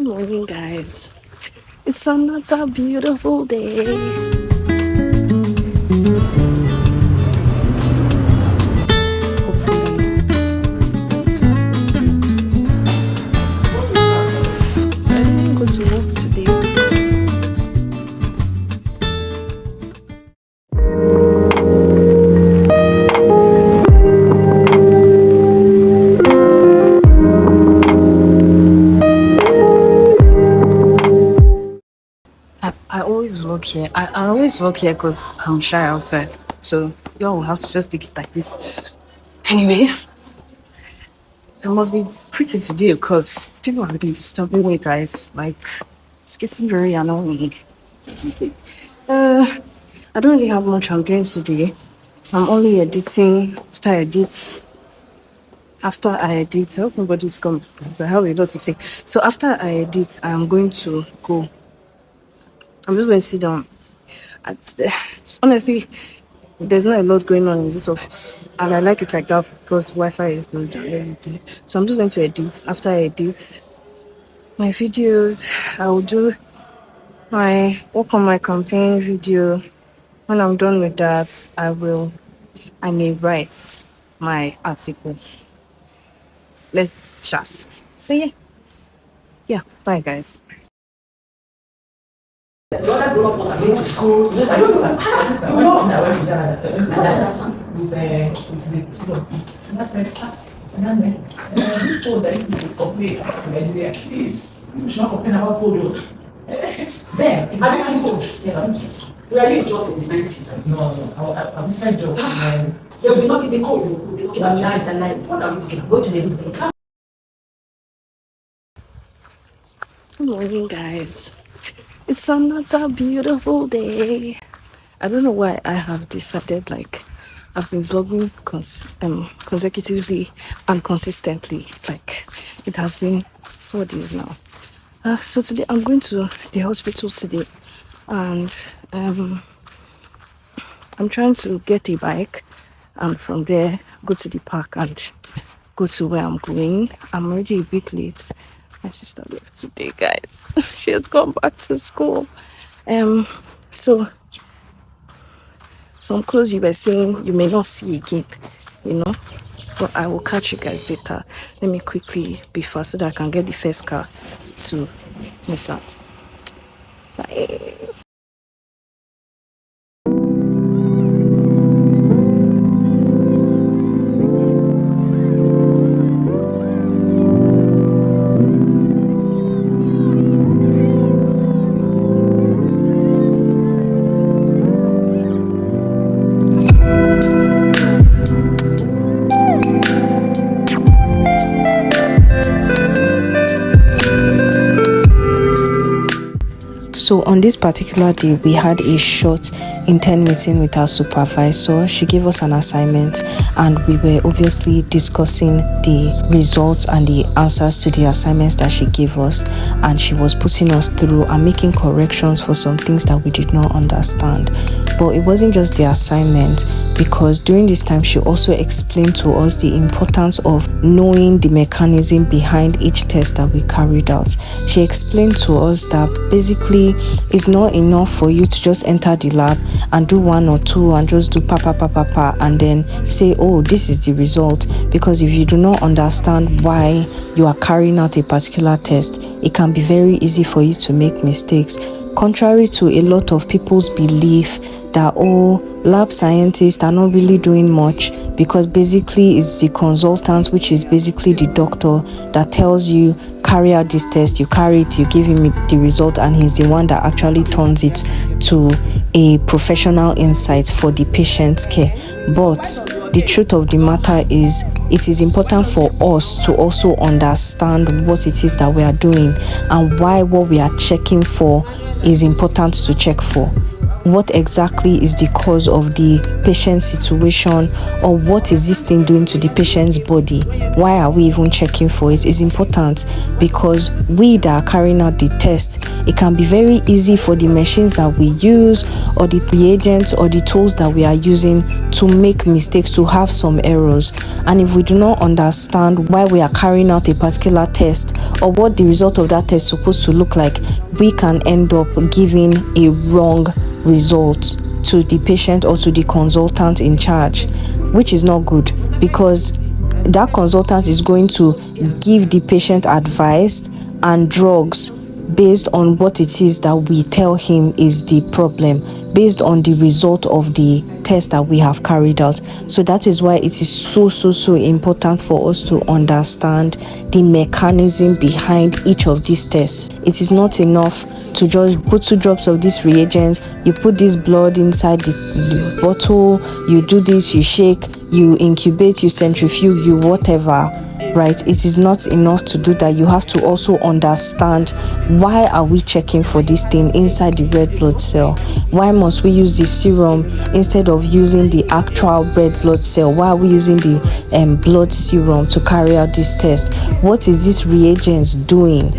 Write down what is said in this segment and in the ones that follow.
Good morning, guys. It's another beautiful day. Hopefully, so I didn't go to work today. I always vlog here. I always vlog here because I'm shy outside. So y'all will have to just take it like this. Anyway, it must be pretty today because people have been disturbing me, guys. Like, it's getting very annoying. It's okay. I don't really have much I'm doing today. I'm only editing. After I edit, I hope nobody's come because I have a lot to say. So after I edit, I'm going to go. I'm just going to sit down. Honestly, there's not a lot going on in this office, and I like it like that because Wi-Fi is good and everything. So I'm just going to edit. After I edit my videos, I will do my work on my campaign video. When I'm done with that, I may write my article. Let's just say yeah. Bye, guys. The other grown up was going to school. My sister. You know, I went to Canada. With the school. And I said, this school that you complain about Nigeria, please, you should not complain about school. Then, I think schools. We are you just in the 90s? No, I'm fed job. They will be not in the code. They will be looking at you. What are we talking about? Go to the Good morning, guys. It's another beautiful day. I don't know why I have decided I've been vlogging consecutively and consistently. Like, it has been 4 days now. So today I'm going to the hospital today, and I'm trying to get a bike and from there go to the park and go to where I'm going. I'm already a bit late. My sister left today, guys. She has gone back to school. So some clothes you were seeing, you may not see again, But I will catch you guys later. Let me quickly be fast so that I can get the first car to Nisa. Bye. So on this particular day, we had a short intern meeting with our supervisor. She gave us an assignment and we were obviously discussing the results and the answers to the assignments that she gave us, and she was putting us through and making corrections for some things that we did not understand. But it wasn't just the assignment, because during this time she also explained to us the importance of knowing the mechanism behind each test that we carried out. She explained to us that basically it's not enough for you to just enter the lab and do one or two and just do pa and then say, oh, this is the result. Because if you do not understand why you are carrying out a particular test, it can be very easy for you to make mistakes. Contrary to a lot of people's belief that, lab scientists are not really doing much, because basically it's the consultant, which is basically the doctor, that tells you carry out this test, you carry it, you give him the result, and he's the one that actually turns it to a professional insight for the patient's care. But the truth of the matter is, it is important for us to also understand what it is that we are doing and why what we are checking for is important to check for. what exactly is the cause of the patient's situation, or what is this thing doing to the patient's body. Why are we even checking for it? Is important because we that are carrying out the test, it can be very easy for the machines that we use or the reagents or the tools that we are using to make mistakes, to have some errors. And if we do not understand why we are carrying out a particular test or what the result of that test is supposed to look like, we can end up giving a wrong result to the patient or to the consultant in charge, which is not good, because that consultant is going to give the patient advice and drugs based on what it is that we tell him is the problem, based on the result of the test that we have carried out. So that is why it is so important for us to understand the mechanism behind each of these tests. It is not enough to just put 2 drops of these reagents, you put this blood inside the bottle, you do this, you shake, you incubate, you centrifuge, you whatever, right? It is not enough to do that. You have to also understand, why are we checking for this thing inside the red blood cell? Why must we use the serum instead of using the actual red blood cell? Why are we using the blood serum to carry out this test? What is this reagents doing?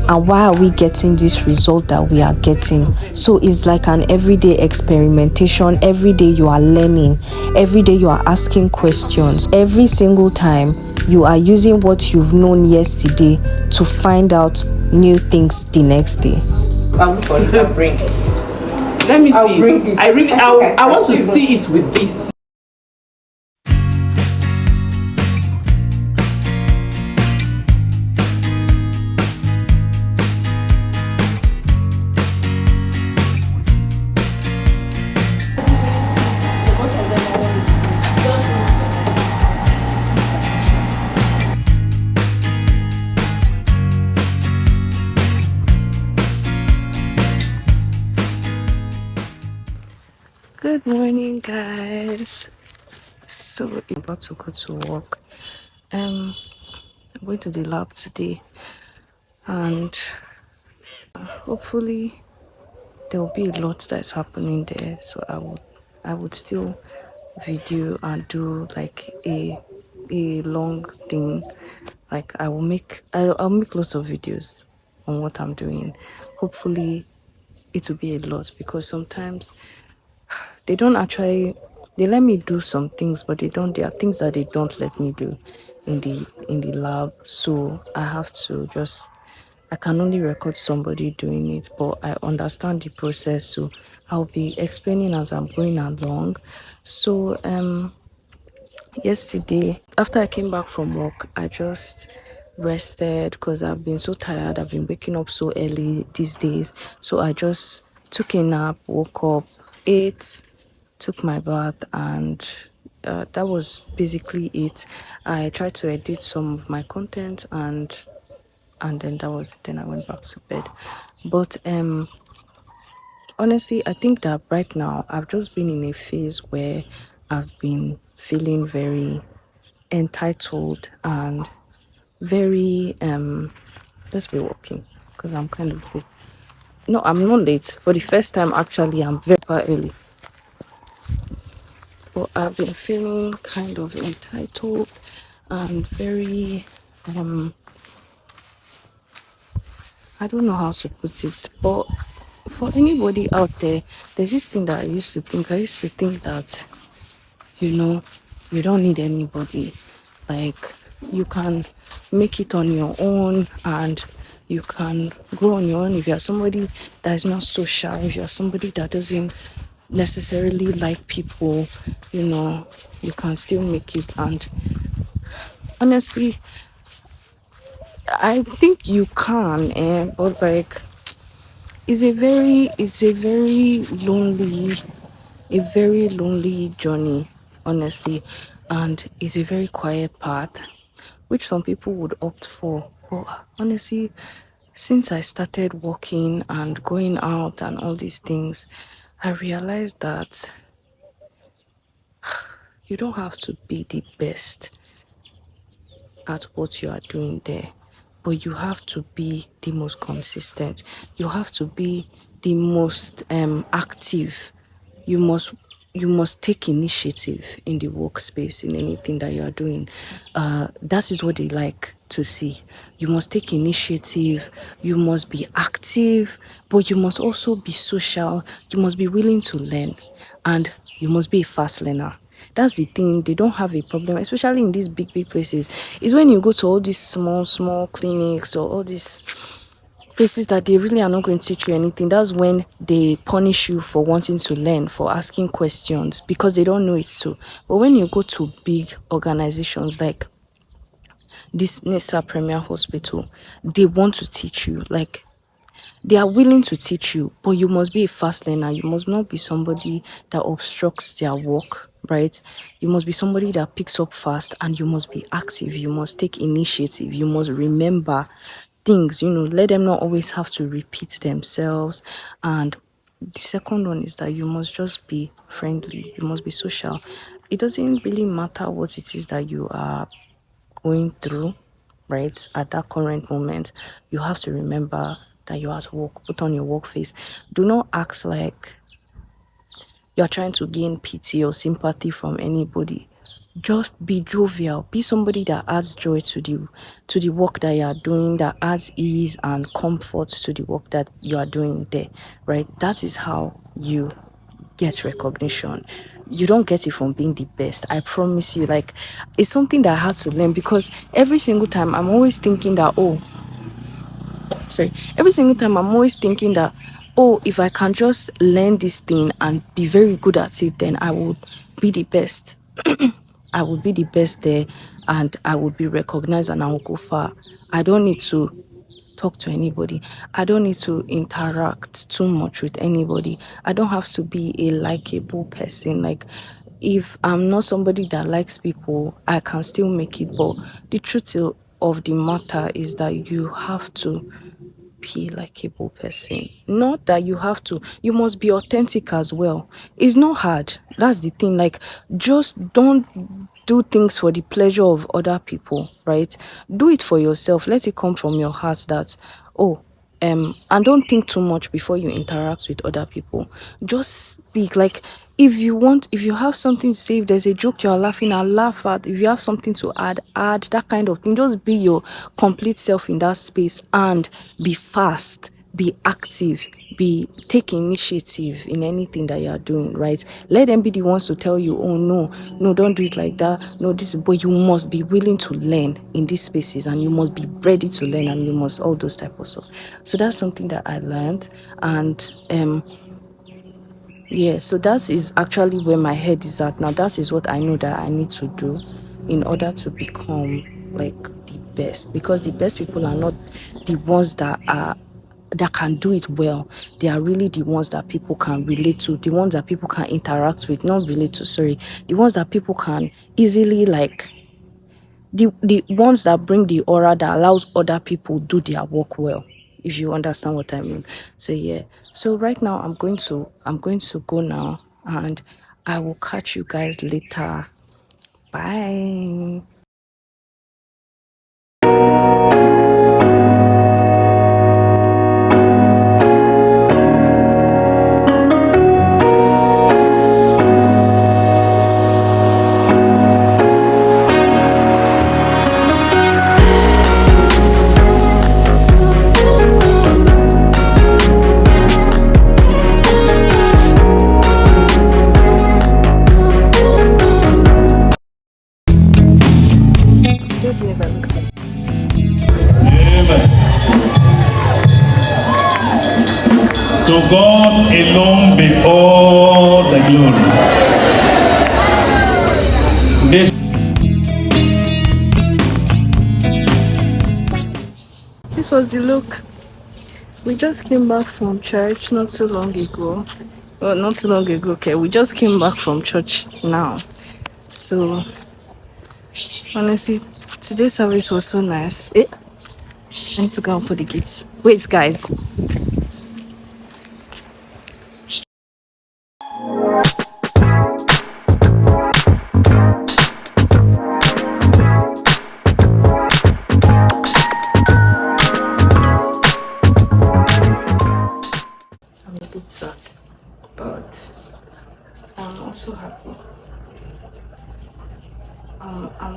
And why are we getting this result that we are getting? So it's like an everyday experimentation. Every day you are learning. Every day you are asking questions. Every single time you are using what you've known yesterday to find out new things the next day. I'll look for it and bring it. Let me see it. I want to see it with this. Good morning, guys. So I'm about to go to work. I'm going to the lab today, and hopefully there will be a lot that is happening there. So I would still video and do like a long thing. Like I'll make lots of videos on what I'm doing. Hopefully it will be a lot, because sometimes they let me do some things, but there are things that they don't let me do in the lab. So I can only record somebody doing it, but I understand the process, so I'll be explaining as I'm going along. So yesterday, after I came back from work, I just rested because I've been so tired. I've been waking up so early these days. So I just took a nap, woke up, ate, took my bath, and that was basically it. I tried to edit some of my content, and then then I went back to bed. But honestly, I think that right now I've just been in a phase where I've been feeling very entitled and very let's be walking, because I'm kind of late. No, I'm not late. For the first time, actually, I'm very early. But I've been feeling kind of entitled and very I don't know how to put it, but for anybody out there, there's this thing that I used to think. I used to think that, you don't need anybody. Like, you can make it on your own and you can grow on your own. If you're somebody that is not social, if you're somebody that doesn't necessarily like people, you can still make it. And honestly, I think you can, but like, it's a very lonely journey, honestly, and it's a very quiet path, which some people would opt for. But honestly, since I started working and going out and all these things, I realized that you don't have to be the best at what you are doing there, but you have to be the most consistent. You have to be the most active. You must take initiative in the workspace, in anything that you are doing. That is what they like to see. You must take initiative, you must be active, but you must also be social, you must be willing to learn, and you must be a fast learner. That's the thing. They don't have a problem, especially in these big places. Is when you go to all these small clinics or all these places that they really are not going to teach you anything. That's when they punish you for wanting to learn, for asking questions, because they don't know it too. But when you go to big organizations like this Nisa Premier Hospital, they want to teach you. Like, they are willing to teach you, but you must be a fast learner. You must not be somebody that obstructs their work, right? You must be somebody that picks up fast, and you must be active. You must take initiative. You must remember things, let them not always have to repeat themselves. And the second one is that you must just be friendly. You must be social. It doesn't really matter what it is that you are going through, right? At that current moment, you have to remember that you're at work. Put on your work face. Do not act like you're trying to gain pity or sympathy from anybody. Just be jovial. Be somebody that adds joy to the work that you are doing, that adds ease and comfort to the work that you are doing there, right? That is how you get recognition. You don't get it from being the best. I promise you. Like, it's something that I had to learn, because every single time I'm always thinking that, if I can just learn this thing and be very good at it, then I would be the best. I would be the best there, and I would be recognized, and I will go far. I don't need to talk to anybody. I don't need to interact too much with anybody. I don't have to be a likable person. Like, if I'm not somebody that likes people, I can still make it. But the truth of the matter is that you have to be a likable person. Not that you have to, you must be authentic as well. It's not hard. That's the thing. Like, just don't do things for the pleasure of other people, right? Do it for yourself. Let it come from your heart that, and don't think too much before you interact with other people. Just speak. Like, if you have something to say, if there's a joke you're laughing at, laugh at. If you have something to add, that kind of thing. Just be your complete self in that space, and be fast, be active, take initiative in anything that you are doing, right? Let them be the ones to tell you, oh no, don't do it like that. No, but you must be willing to learn in these spaces, and you must be ready to learn, and you must all those type of stuff. So that's something that I learned, and yeah, so that is actually where my head is at now. That is what I know that I need to do in order to become like the best, because the best people are not the ones that can do it well. They are really the ones that people can relate to, the ones that people can interact with, not relate to, sorry, the ones that people can easily, like, the ones that bring the aura that allows other people do their work well, if you understand what I mean. So yeah, so right now I'm going to go now, and I will catch you guys later. Bye. To God alone be all the glory. This was the look. We just came back from church not so long ago. Well, not so long ago, okay. We just came back from church now. So, honestly, today's service was so nice. I need to go and put the gates. Wait, guys.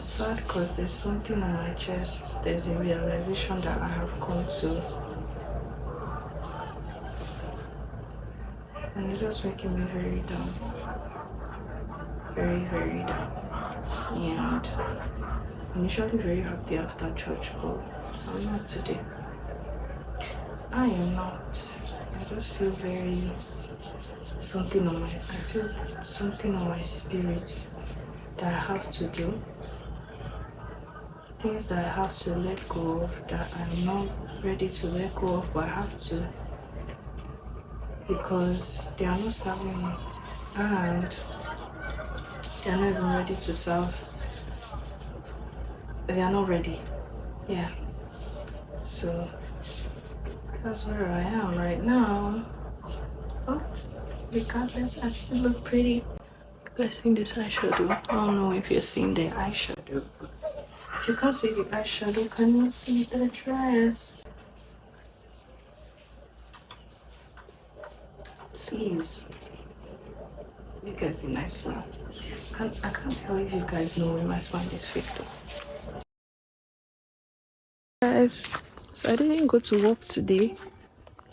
sad because there's something on my chest. There's a realization that I have come to. And it's just making me very down. Very, very down. And I'm usually very happy after church, but I'm not today. I am not. I just feel very I feel something on my spirit that I have to do. Things that I have to let go of that I'm not ready to let go of, but I have to because they are not serving me and they are not even ready to serve. They are not ready. Yeah. So that's where I am right now. But regardless, I still look pretty. You guys seen this eyeshadow? I don't know if you're seeing the eyeshadow, but if you can't see the eyeshadow, can you see the dress? Please. You guys see my smile. I can't tell if you guys know when my smile is fake though. Guys, so I didn't go to work today.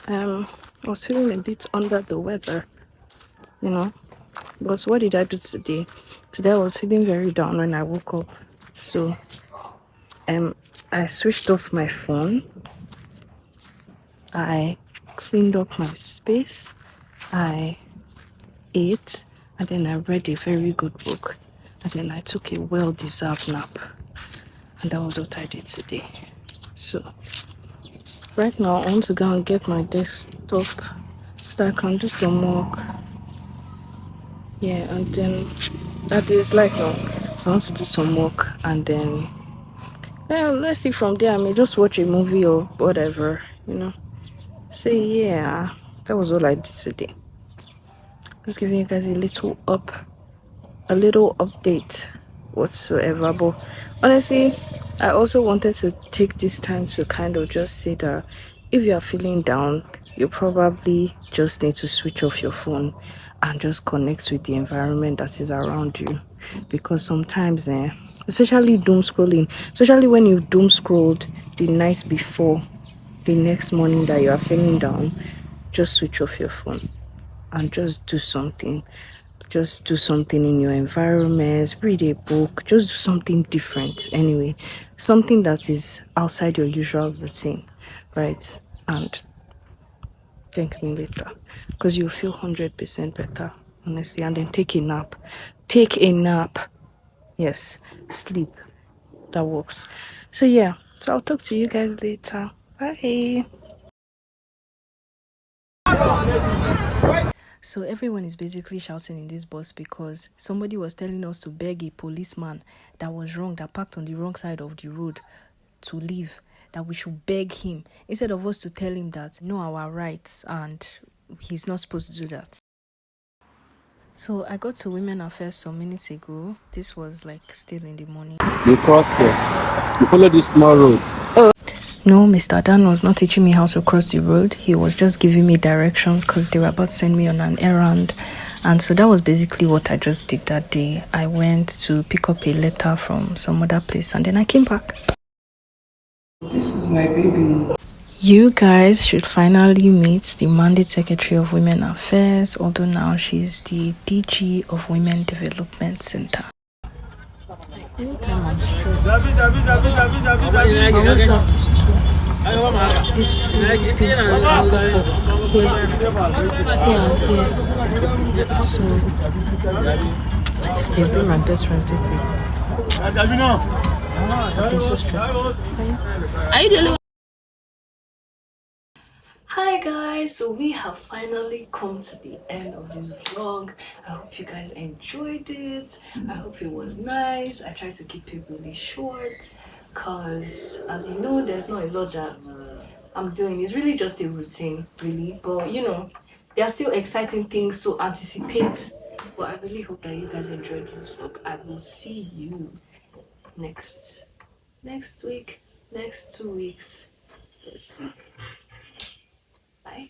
I was feeling a bit under the weather, you know. But what did I do today? Today I was feeling very down when I woke up. So I switched off my phone. I cleaned up my space. I ate, and then I read a very good book. And then I took a well-deserved nap. And that was what I did today. So right now I want to go and get my desktop so that I can do some work. Yeah, and then that is like no. So I want to do some work and then let's see from there. I may just watch a movie or whatever, you know. So yeah, that was all I did today. Just giving you guys a little update whatsoever. But honestly, I also wanted to take this time to kind of just say that if you are feeling down, you probably just need to switch off your phone and just connect with the environment that is around you. Because sometimes, especially doom scrolling, especially when you doom scrolled the night before, the next morning that you are feeling down, just switch off your phone and just do something. Just do something in your environment, read a book, just do something different anyway. Something that is outside your usual routine, right? And thank me later. Because you'll feel 100% better, honestly. And then take a nap. Take a nap. Yes, sleep. That works. So yeah, so I'll talk to you guys later. Bye. So everyone is basically shouting in this bus because somebody was telling us to beg a policeman that was wrong, that parked on the wrong side of the road, to leave, that we should beg him instead of us to tell him that know our rights and he's not supposed to do that. So I got to Women Affairs some minutes ago. This was like still in the morning. You cross here. You follow this small road. No, Mr. Dan was not teaching me how to cross the road. He was just giving me directions because they were about to send me on an errand. And so that was basically what I just did that day. I went to pick up a letter from some other place and then I came back. This is my baby. You guys should finally meet the Mandate Secretary of Women Affairs, although now she's the DG of Women Development Center. Anytime I'm stressed, I always have these two pimples that pop up here and here. So they've been my best friends lately. I've been so stressed. Are you dealing? Hi guys, so we have finally come to the end of this vlog. I hope you guys enjoyed it. I hope it was nice. I tried to keep it really short because as you know, there's not a lot that I'm doing. It's really just a routine, really, but you know, there are still exciting things to anticipate. But I really hope that you guys enjoyed this vlog. I will see you next week, next 2 weeks. Let's see. Bye.